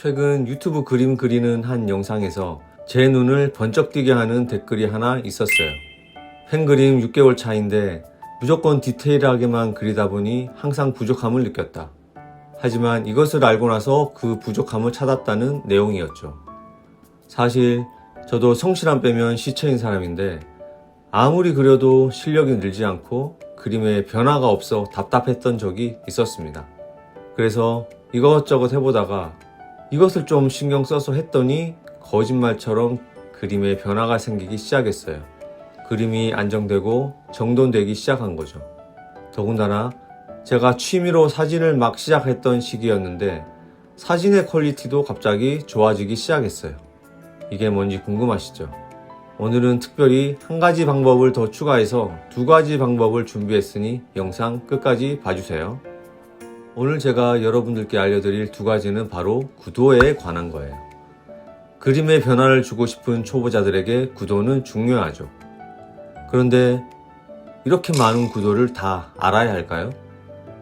최근 유튜브 그림 그리는 한 영상에서 제 눈을 번쩍 뜨게 하는 댓글이 하나 있었어요. 펜그림 6개월 차인데 무조건 디테일하게만 그리다 보니 항상 부족함을 느꼈다. 하지만 이것을 알고 나서 그 부족함을 찾았다는 내용이었죠. 사실 저도 성실함 빼면 시체인 사람인데 아무리 그려도 실력이 늘지 않고 그림에 변화가 없어 답답했던 적이 있었습니다. 그래서 이것저것 해보다가 이것을 좀 신경 써서 했더니 거짓말처럼 그림에 변화가 생기기 시작했어요. 그림이 안정되고 정돈되기 시작한 거죠. 더군다나 제가 취미로 사진을 막 시작했던 시기였는데 사진의 퀄리티도 갑자기 좋아지기 시작했어요. 이게 뭔지 궁금하시죠? 오늘은 특별히 한 가지 방법을 더 추가해서 두 가지 방법을 준비했으니 영상 끝까지 봐주세요. 오늘 제가 여러분들께 알려드릴 두 가지는 바로 구도에 관한 거예요. 그림의 변화를 주고 싶은 초보자들에게 구도는 중요하죠. 그런데 이렇게 많은 구도를 다 알아야 할까요?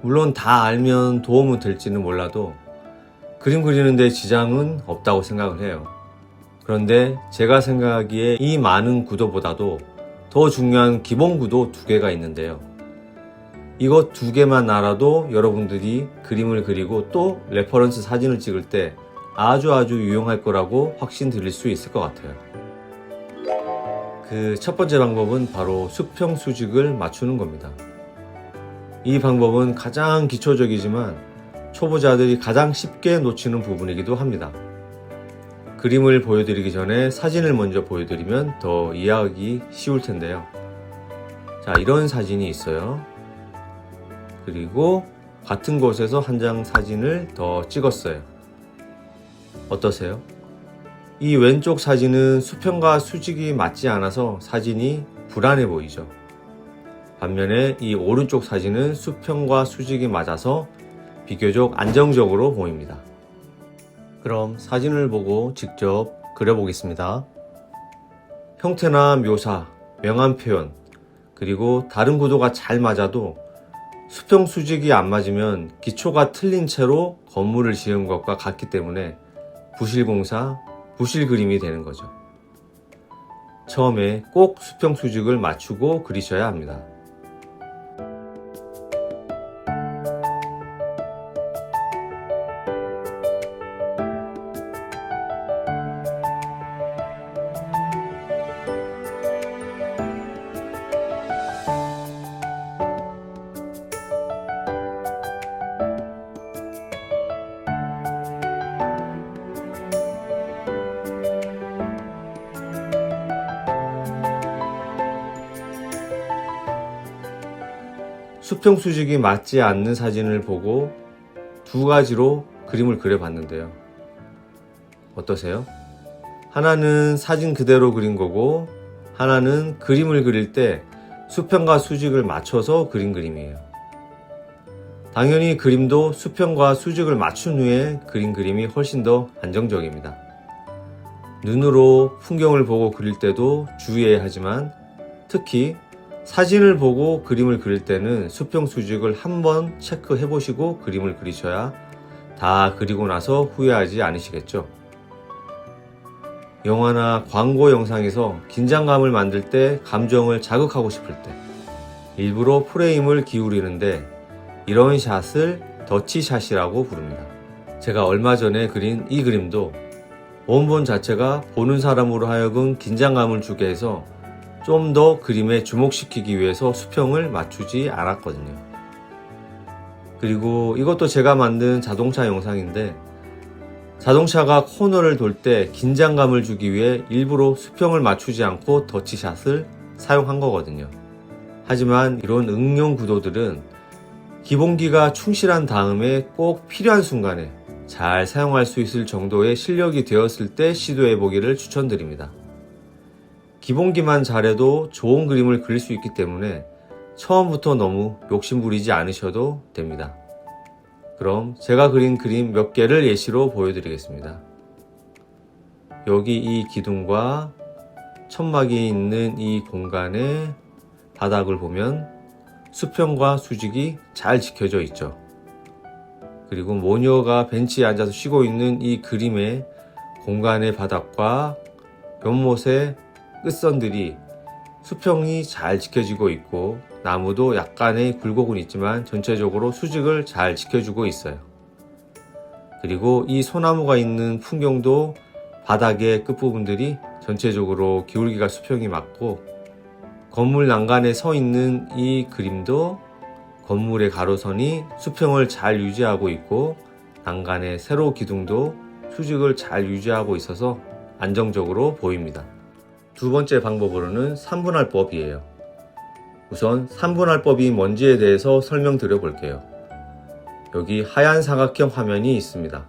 물론 다 알면 도움은 될지는 몰라도 그림 그리는데 지장은 없다고 생각을 해요. 그런데 제가 생각하기에 이 많은 구도보다도 더 중요한 기본 구도 두 개가 있는데요. 이것 두 개만 알아도 여러분들이 그림을 그리고 또 레퍼런스 사진을 찍을 때 아주 유용할 거라고 확신 드릴 수 있을 것 같아요. 그 첫 번째 방법은 바로 수평 수직을 맞추는 겁니다. 이 방법은 가장 기초적이지만 초보자들이 가장 쉽게 놓치는 부분이기도 합니다. 그림을 보여드리기 전에 사진을 먼저 보여드리면 더 이해하기 쉬울 텐데요. 자, 이런 사진이 있어요. 그리고 같은 곳에서 한 장 사진을 더 찍었어요. 어떠세요? 이 왼쪽 사진은 수평과 수직이 맞지 않아서 사진이 불안해 보이죠. 반면에 이 오른쪽 사진은 수평과 수직이 맞아서 비교적 안정적으로 보입니다. 그럼 사진을 보고 직접 그려보겠습니다. 형태나 묘사, 명암 표현, 그리고 다른 구도가 잘 맞아도 수평 수직이 안 맞으면 기초가 틀린 채로 건물을 지은 것과 같기 때문에 부실공사, 부실 그림이 되는 거죠. 처음에 꼭 수평 수직을 맞추고 그리셔야 합니다. 수평 수직이 맞지 않는 사진을 보고 두 가지로 그림을 그려봤는데요. 어떠세요? 하나는 사진 그대로 그린 거고 하나는 그림을 그릴 때 수평과 수직을 맞춰서 그린 그림이에요. 당연히 그림도 수평과 수직을 맞춘 후에 그린 그림이 훨씬 더 안정적입니다. 눈으로 풍경을 보고 그릴 때도 주의해야 하지만 특히 사진을 보고 그림을 그릴 때는 수평 수직을 한번 체크해 보시고 그림을 그리셔야 다 그리고 나서 후회하지 않으시겠죠. 영화나 광고 영상에서 긴장감을 만들 때 감정을 자극하고 싶을 때 일부러 프레임을 기울이는데 이런 샷을 더치샷이라고 부릅니다. 제가 얼마 전에 그린 이 그림도 원본 자체가 보는 사람으로 하여금 긴장감을 주게 해서 좀 더 그림에 주목시키기 위해서 수평을 맞추지 않았거든요. 그리고 이것도 제가 만든 자동차 영상인데 자동차가 코너를 돌 때 긴장감을 주기 위해 일부러 수평을 맞추지 않고 더치샷을 사용한 거거든요. 하지만 이런 응용 구도들은 기본기가 충실한 다음에 꼭 필요한 순간에 잘 사용할 수 있을 정도의 실력이 되었을 때 시도해보기를 추천드립니다. 기본기만 잘해도 좋은 그림을 그릴 수 있기 때문에 처음부터 너무 욕심부리지 않으셔도 됩니다. 그럼 제가 그린 그림 몇 개를 예시로 보여드리겠습니다. 여기 이 기둥과 천막이 있는 이 공간의 바닥을 보면 수평과 수직이 잘 지켜져 있죠. 그리고 모녀가 벤치에 앉아서 쉬고 있는 이 그림의 공간의 바닥과 연못의 끝선들이 수평이 잘 지켜지고 있고 나무도 약간의 굴곡은 있지만 전체적으로 수직을 잘 지켜주고 있어요. 그리고 이 소나무가 있는 풍경도 바닥의 끝부분들이 전체적으로 기울기가 수평이 맞고 건물 난간에 서 있는 이 그림도 건물의 가로선이 수평을 잘 유지하고 있고 난간의 세로 기둥도 수직을 잘 유지하고 있어서 안정적으로 보입니다. 두 번째 방법으로는 3분할법이에요. 우선 3분할법이 뭔지에 대해서 설명드려 볼게요. 여기 하얀 사각형 화면이 있습니다.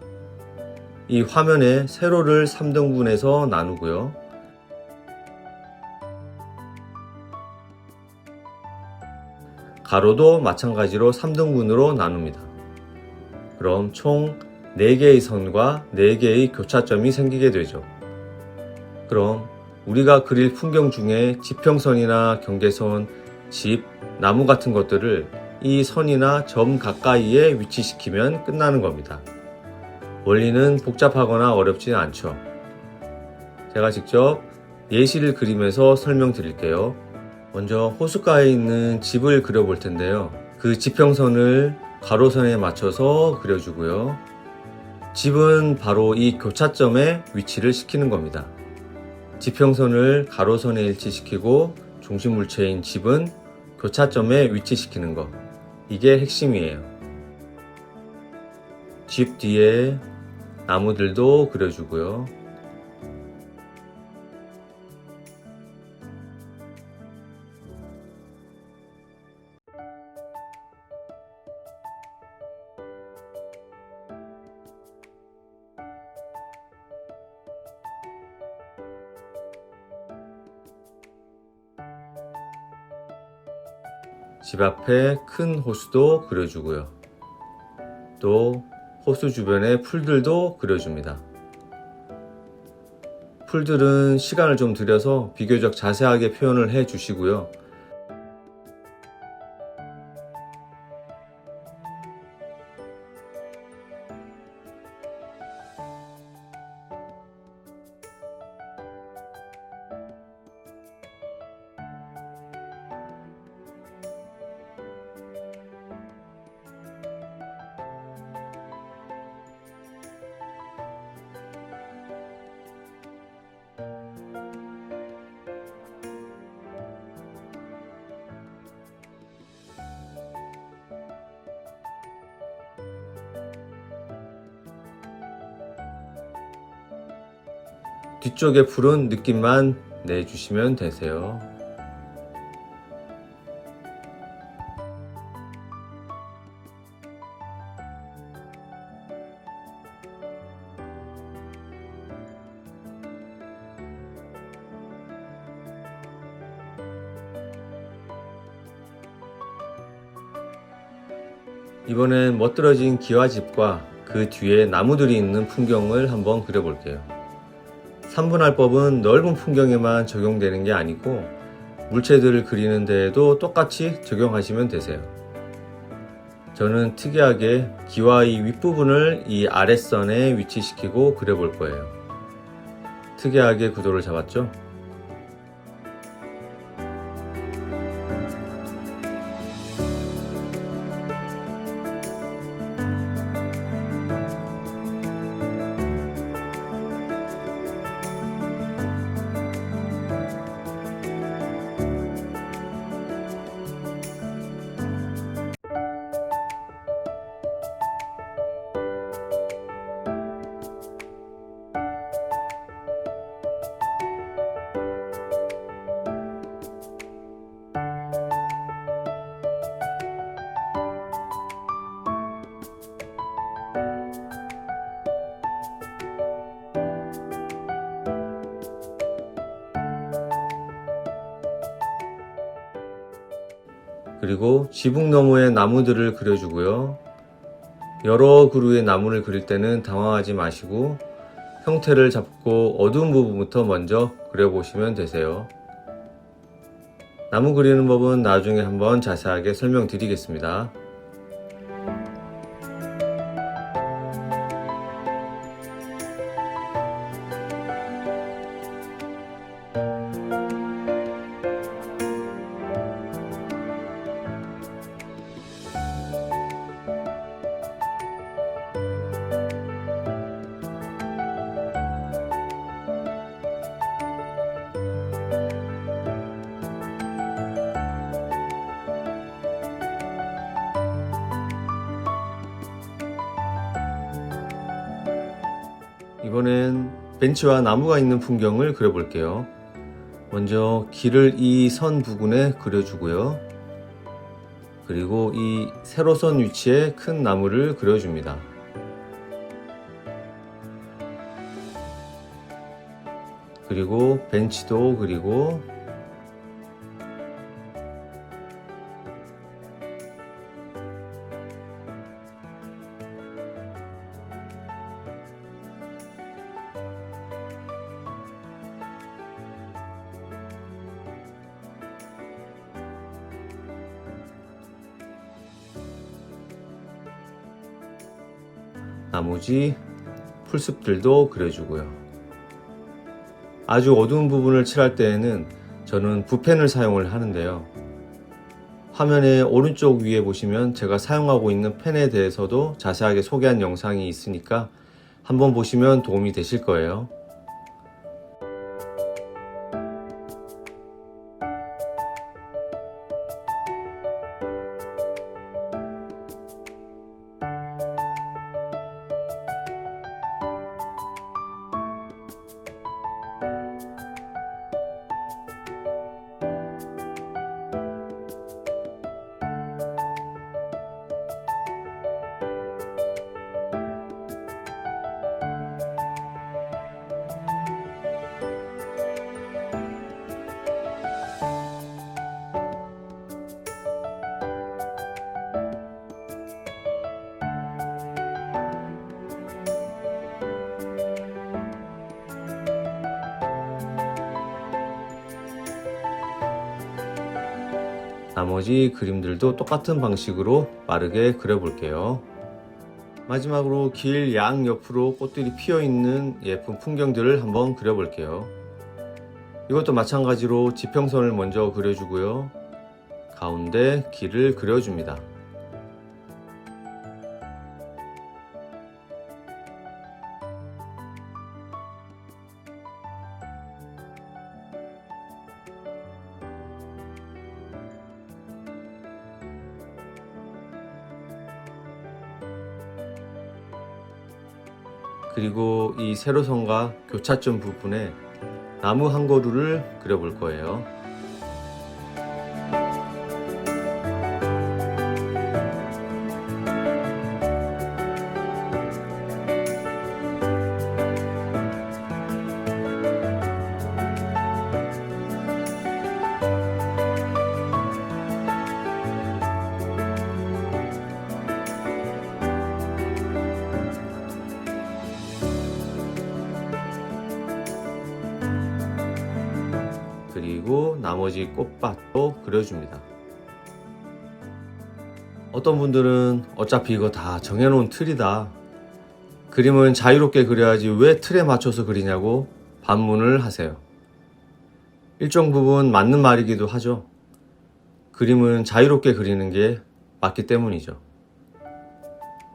이 화면에 세로를 3등분해서 나누고요. 가로도 마찬가지로 3등분으로 나눕니다. 그럼 총 4개의 선과 4개의 교차점이 생기게 되죠. 그럼 우리가 그릴 풍경 중에 지평선이나 경계선, 집, 나무 같은 것들을 이 선이나 점 가까이에 위치시키면 끝나는 겁니다. 원리는 복잡하거나 어렵지는 않죠. 제가 직접 예시를 그리면서 설명드릴게요. 먼저 호숫가에 있는 집을 그려볼 텐데요. 그 지평선을 가로선에 맞춰서 그려주고요. 집은 바로 이 교차점에 위치를 시키는 겁니다. 지평선을 가로선에 일치시키고 중심물체인 집은 교차점에 위치시키는 것. 이게 핵심이에요. 집 뒤에 나무들도 그려주고요. 집 앞에 큰 호수도 그려주고요. 또 호수 주변에 풀들도 그려줍니다. 풀들은 시간을 좀 들여서 비교적 자세하게 표현을 해 주시고요. 뒤쪽의 풀은 느낌만 내주시면 되세요. 이번엔 멋들어진 기와집과 그 뒤에 나무들이 있는 풍경을 한번 그려볼게요. 3분할법은 넓은 풍경에만 적용되는 게 아니고 물체들을 그리는 데에도 똑같이 적용하시면 되세요. 저는 특이하게 기와의 윗부분을 이 아랫선에 위치시키고 그려볼 거예요. 특이하게 구도를 잡았죠? 그리고 지붕 너머의 나무들을 그려주고요. 여러 그루의 나무를 그릴 때는 당황하지 마시고 형태를 잡고 어두운 부분부터 먼저 그려보시면 되세요. 나무 그리는 법은 나중에 한번 자세하게 설명드리겠습니다. 이번엔 벤치와 나무가 있는 풍경을 그려볼게요. 먼저 길을 이 선 부분에 그려주고요. 그리고 이 세로선 위치에 큰 나무를 그려줍니다. 그리고 벤치도 그리고 나머지 풀숲들도 그려주고요. 아주 어두운 부분을 칠할 때에는 저는 붓펜을 사용을 하는데요. 화면의 오른쪽 위에 보시면 제가 사용하고 있는 펜에 대해서도 자세하게 소개한 영상이 있으니까 한번 보시면 도움이 되실 거예요. 나머지 그림들도 똑같은 방식으로 빠르게 그려볼게요. 마지막으로 길 양옆으로 꽃들이 피어있는 예쁜 풍경들을 한번 그려볼게요. 이것도 마찬가지로 지평선을 먼저 그려주고요. 가운데 길을 그려줍니다. 그리고 이 세로선과 교차점 부분에 나무 한 그루를 그려볼 거예요. 그리고 나머지 꽃밭도 그려줍니다. 어떤 분들은 어차피 이거 다 정해놓은 틀이다, 그림은 자유롭게 그려야지 왜 틀에 맞춰서 그리냐고 반문을 하세요. 일정 부분 맞는 말이기도 하죠. 그림은 자유롭게 그리는 게 맞기 때문이죠.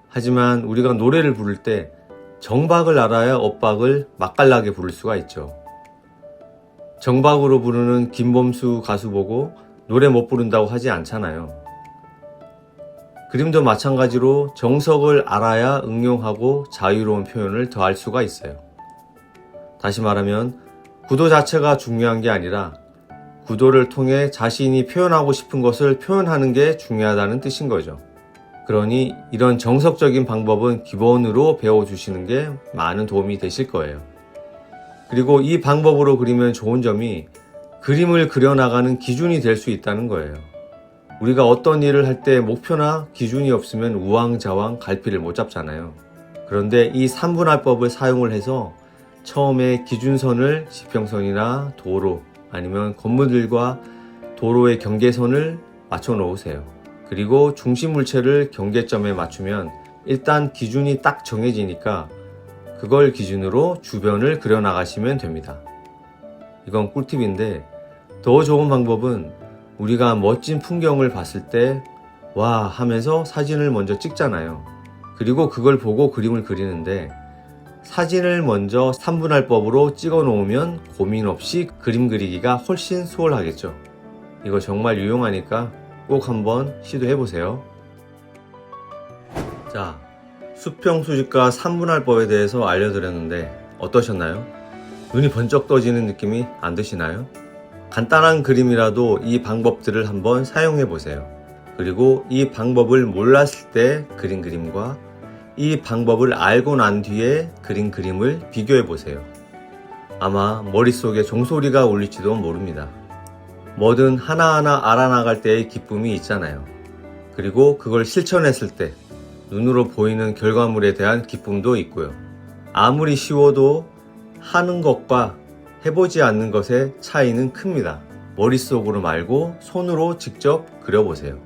하지만 우리가 노래를 부를 때 정박을 알아야 엇박을 맛깔나게 부를 수가 있죠. 정박으로 부르는 김범수 가수 보고 노래 못 부른다고 하지 않잖아요. 그림도 마찬가지로 정석을 알아야 응용하고 자유로운 표현을 더할 수가 있어요. 다시 말하면 구도 자체가 중요한 게 아니라 구도를 통해 자신이 표현하고 싶은 것을 표현하는 게 중요하다는 뜻인 거죠. 그러니 이런 정석적인 방법은 기본으로 배워주시는 게 많은 도움이 되실 거예요. 그리고 이 방법으로 그리면 좋은 점이 그림을 그려나가는 기준이 될 수 있다는 거예요. 우리가 어떤 일을 할 때 목표나 기준이 없으면 우왕좌왕 갈피를 못 잡잖아요. 그런데 이 3분할법을 사용을 해서 처음에 기준선을 지평선이나 도로 아니면 건물들과 도로의 경계선을 맞춰 놓으세요. 그리고 중심물체를 경계점에 맞추면 일단 기준이 딱 정해지니까 그걸 기준으로 주변을 그려나가시면 됩니다. 이건 꿀팁인데 더 좋은 방법은 우리가 멋진 풍경을 봤을 때 와 하면서 사진을 먼저 찍잖아요. 그리고 그걸 보고 그림을 그리는데 사진을 먼저 3분할법으로 찍어 놓으면 고민 없이 그림 그리기가 훨씬 수월하겠죠. 이거 정말 유용하니까 꼭 한번 시도해 보세요. 자, 수평 수직과 3분할법에 대해서 알려드렸는데 어떠셨나요? 눈이 번쩍 떠지는 느낌이 안 드시나요? 간단한 그림이라도 이 방법들을 한번 사용해 보세요. 그리고 이 방법을 몰랐을 때 그린 그림과 이 방법을 알고 난 뒤에 그린 그림을 비교해 보세요. 아마 머릿속에 종소리가 울릴지도 모릅니다. 뭐든 하나하나 알아나갈 때의 기쁨이 있잖아요. 그리고 그걸 실천했을 때 눈으로 보이는 결과물에 대한 기쁨도 있고요. 아무리 쉬워도 하는 것과 해보지 않는 것의 차이는 큽니다. 머릿속으로 말고 손으로 직접 그려보세요.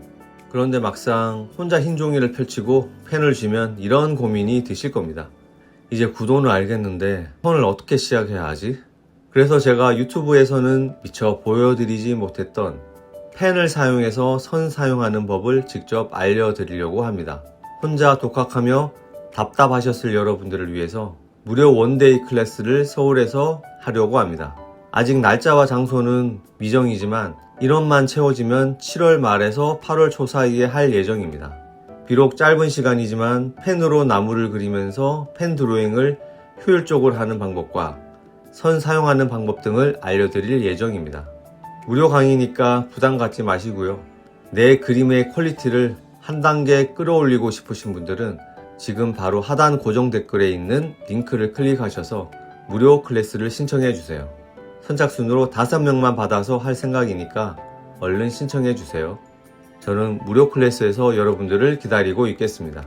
그런데 막상 혼자 흰 종이를 펼치고 펜을 쥐면 이런 고민이 드실 겁니다. 이제 구도는 알겠는데 손을 어떻게 시작해야 하지? 그래서 제가 유튜브에서는 미처 보여드리지 못했던 펜을 사용해서 선 사용하는 법을 직접 알려드리려고 합니다. 혼자 독학하며 답답하셨을 여러분들을 위해서 무료 원데이 클래스를 서울에서 하려고 합니다. 아직 날짜와 장소는 미정이지만 인원만 채워지면 7월 말에서 8월 초 사이에 할 예정입니다. 비록 짧은 시간이지만 펜으로 나무를 그리면서 펜 드로잉을 효율적으로 하는 방법과 선 사용하는 방법 등을 알려드릴 예정입니다. 무료 강의니까 부담 갖지 마시고요. 내 그림의 퀄리티를 한 단계 끌어올리고 싶으신 분들은 지금 바로 하단 고정 댓글에 있는 링크를 클릭하셔서 무료 클래스를 신청해 주세요. 선착순으로 5명만 받아서 할 생각이니까 얼른 신청해 주세요. 저는 무료 클래스에서 여러분들을 기다리고 있겠습니다.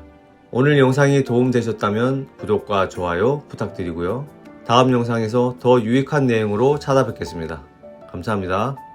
오늘 영상이 도움되셨다면 구독과 좋아요 부탁드리고요. 다음 영상에서 더 유익한 내용으로 찾아뵙겠습니다. 감사합니다.